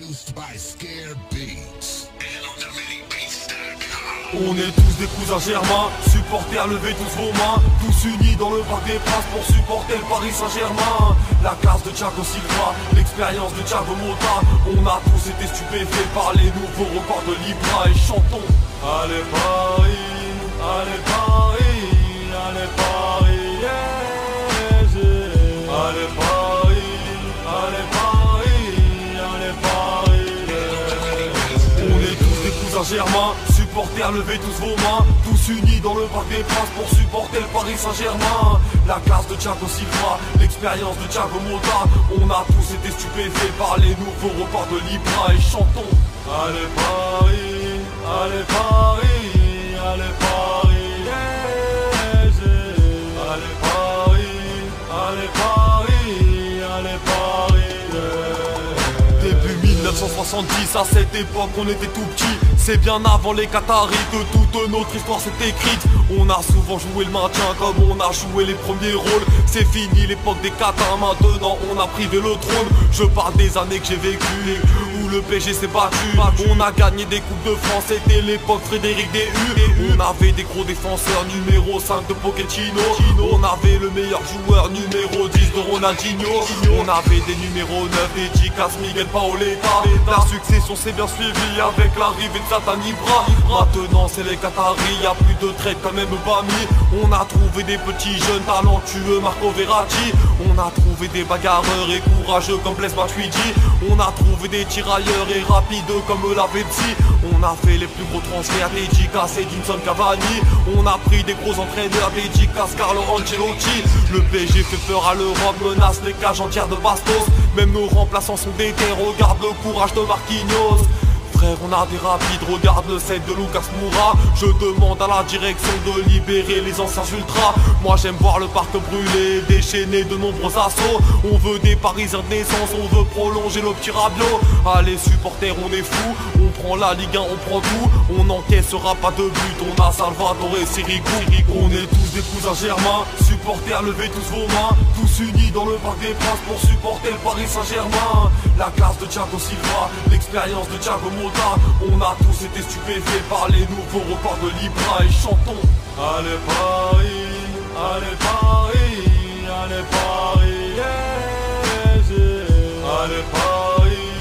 Produced by Scare Beats. On est tous des cousins germains, supporters, levez tous vos mains, tous unis dans le Parc des Princes pour supporter le Paris Saint-Germain. La classe de Thiago Silva, l'expérience de Thiago Motta, on a tous été stupéfaits par les nouveaux records de Libra et chantons. Allez Paris, allez Paris, allez Paris, yeah, yeah. Allez Paris, allez Paris, allez Paris, yeah. On est tous des cousins germains, supporters, levez tous vos mains, tous unis dans le Parc des Princes pour supporter le Paris Saint-Germain. La classe de Thiago Silva, l'expérience de Thiago Motta, on a tous été stupéfaits par les nouveaux records de Libra et chantons. Allez Paris, allez Paris, allez Paris, yeah, yeah. Allez Paris, allez Paris, allez Paris, yeah. Début 1970, à cette époque on était tout petits. C'est bien avant les Qataris que toute notre histoire s'est écrite. On a souvent joué le maintien comme on a joué les premiers rôles. C'est fini l'époque des Qatars, maintenant on a privé le trône. Je parle des années que j'ai vécues, où le PSG s'est battu. On a gagné des coupes de France, c'était l'époque Frédéric Déhu. On avait des gros défenseurs, numéro 5 de Pochettino. On avait le meilleur joueur, numéro 10 de Ronaldinho. On avait des numéros 9, des Dicas, Miguel Paoletta. La succession s'est bien suivie avec l'arrivée de Zlatan Ibra. Maintenant c'est les Qataris, y'a plus de traite comme Mbami. On a trouvé des petits jeunes talentueux, Marco Verratti. On a trouvé des bagarreurs et courageux comme Blaise Matuidi. On a trouvé des tirailleurs et rapides comme Lavezzi. On a fait les plus gros transferts, des Dicas et Edinson Cavani. On a pris des gros entraîneurs, des Dicas, Carlo Ancelotti. Le PSG fait peur à l'Europe, menace les cages entières de Bastos. Même nos remplaçants sont déter, regarde le courage de Marquinhos. Frère, on a des rapides, regarde le set de Lucas Moura. Je demande à la direction de libérer les anciens ultras. Moi j'aime voir le parc brûler, déchaîner de nombreux assauts. On veut des Parisiens de naissance, on veut prolonger le petit Rabiot. Allez supporters, on est fous, on prend la Ligue 1, on prend tout. On n'encaissera pas de but, on a Salvatore et Sirigu. On est tous des cousins germains, supporters, levez tous vos mains, tous unis dans le Parc des Princes pour supporter le Paris Saint-Germain. La classe de Thiago Silva, l'expérience de Thiago Motta, on a tous été stupéfaits par les nouveaux records de Libra et chantons. Allez Paris, allez Paris, allez Paris, yeah, yeah. Allez Paris,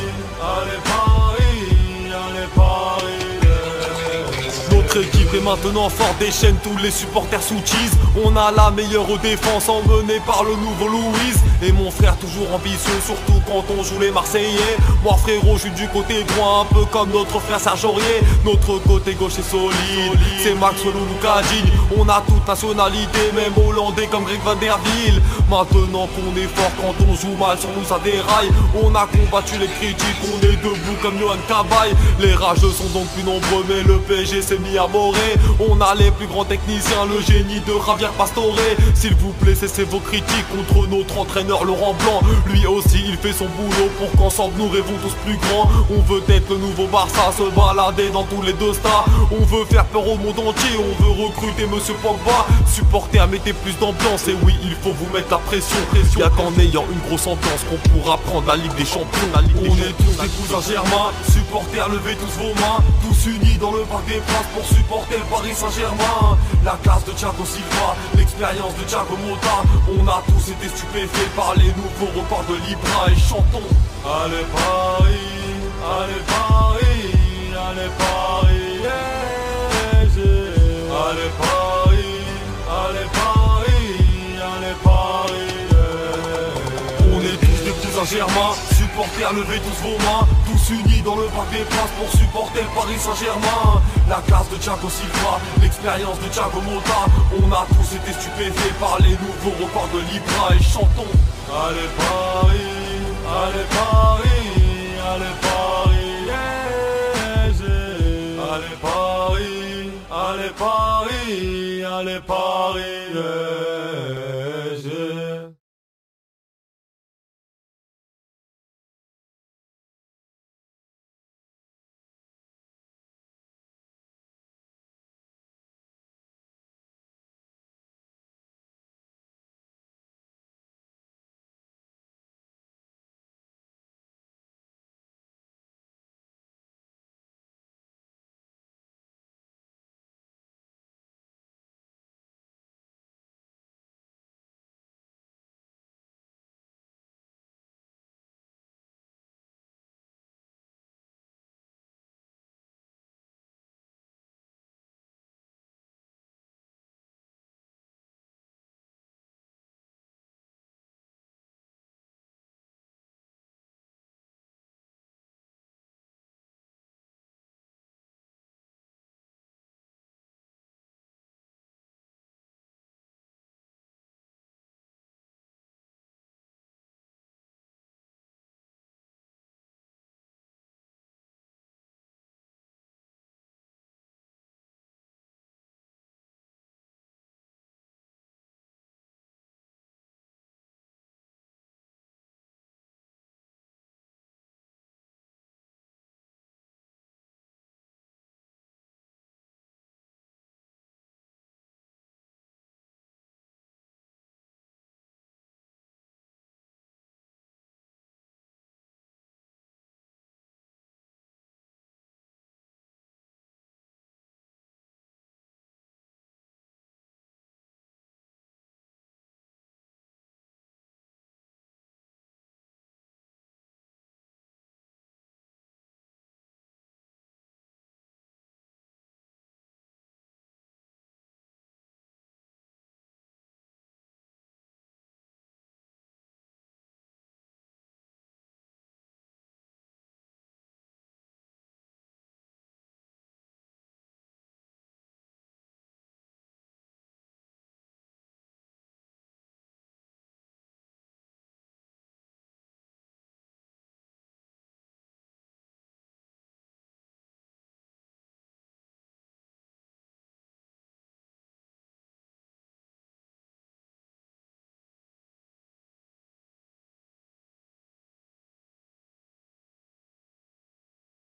allez Paris, allez Paris, yeah. Notre équipe est maintenant forte, déchaîne tous les supporters sous cheese. On a la meilleure défense emmenée par le nouveau Louise. Et mon frère toujours ambitieux, surtout quand on joue les Marseillais. Moi frérot, je suis du côté droit, un peu comme notre frère Serge Aurier. Notre côté gauche est solide, c'est Maxwell ou Lucadine. On a toute nationalité, même hollandais comme Greg Van Der Wiel. Maintenant qu'on est fort, quand on joue mal sur nous ça déraille. On a combattu les critiques, on est debout comme Johan Cabaye. Les rageux sont donc plus nombreux, mais le PSG s'est mis à morer. On a les plus grands techniciens, le génie de Javier Pastore. S'il vous plaît, cessez vos critiques contre notre entraîneur Laurent Blanc. Lui aussi il fait son boulot pour qu'ensemble nous rêvons tous plus grands. On veut être le nouveau Barça, se balader dans tous les deux stars. On veut faire peur au monde entier, on veut recruter Monsieur Pogba. Supporter à mettre plus d'ambiance, et oui il faut vous mettre la pression. Y'a qu'en ayant une grosse ambiance qu'on pourra prendre la Ligue des Champions. On est tous des cousins germains, supporters, levez tous vos mains, tous unis dans le Parc des Princes pour supporter le Paris Saint-Germain. La classe de Thiago Silva, l'expérience de Thiago Motta, on a tous été stupéfaits par les nouveaux records de Libra et chantons. Allez Paris, allez Paris, allez Paris, yeah, yeah. Allez Paris, allez Paris, allez Paris, yeah. On est tous des cousins germains, supporters, levez tous vos mains, tous unis dans le Parc des Princes pour supporter le Paris Saint-Germain. La classe de Thiago Silva, l'expérience de Thiago Motta, on a tous été stupéfaits par les nouveaux records de Libra et chantons. Allez Paris, allez Paris, allez Paris, yeah, yeah. Allez Paris, allez Paris, allez Paris, yeah.